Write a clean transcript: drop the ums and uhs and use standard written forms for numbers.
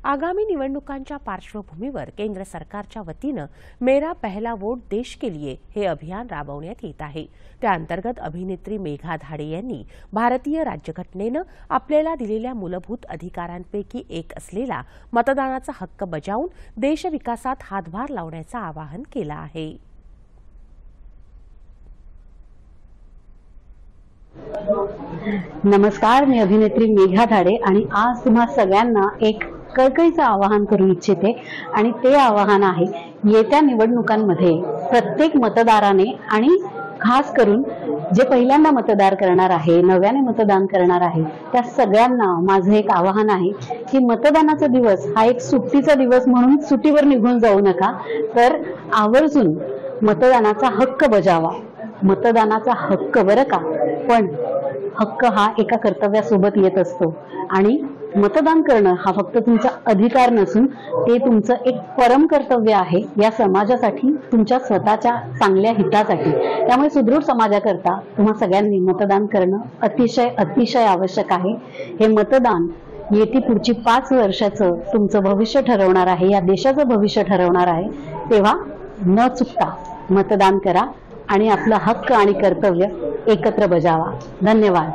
आगामी निवडणुकांच्या पार्श्वभूमीवर केंद्र सरकारच्या वतीनं मेरा पहला वोट देश के लिए हे अभियान राबवण्यात येत आहे। त्या अंतर्गत अभिनेत्री मेघा धाडे यांनी भारतीय राज्यघटनेनं आपल्याला दिलेल्या मूलभूत अधिकारांपैकी एक असलेला मतदानाचा हक्क बजावून देशविकासात हातभार लावण्याचं आवाहन केलं आहे। नमस्कार, मी अभिनेत्री मेघा धाडे आणि आज तुम्हा सगळ्यांना एक कळकळीचं आवाहन करू इच्छिते आणि ते आवाहन आहे येत्या निवडणुकांमध्ये प्रत्येक मतदाराने आणि खास करून जे पहिल्यांदा मतदान करणार आहे, नव्याने मतदान करणार आहे, त्या सगळ्यांना माझं एक आवाहन आहे की मतदानाचा दिवस हा एक सुट्टीचा दिवस म्हणून सुट्टीवर निघून जाऊ नका, तर आवर्जून मतदानाचा हक्क बजावा। मतदानाचा हक्क बरं का, पण हक्क हा एका कर्तव्यासोबत येत असतो आणि मतदान करणं हा फक्त तुमचा अधिकार नसून ते तुमचं एक परम कर्तव्य आहे या समाजासाठी, तुमच्या स्वतःच्या चांगल्या हितासाठी। त्यामुळे सुदृढ समाजाकरता तुम्हा सगळ्यांनी मतदान करणं अतिशय आवश्यक आहे। हे मतदान येती पुढची 5 वर्षाचं तुमचं भविष्य ठरवणार आहे, या देशाचं भविष्य ठरवणार आहे। तेव्हा न चुकता मतदान करा आणि आपला हक्क आणि कर्तव्य एकत्र बजावा। धन्यवाद।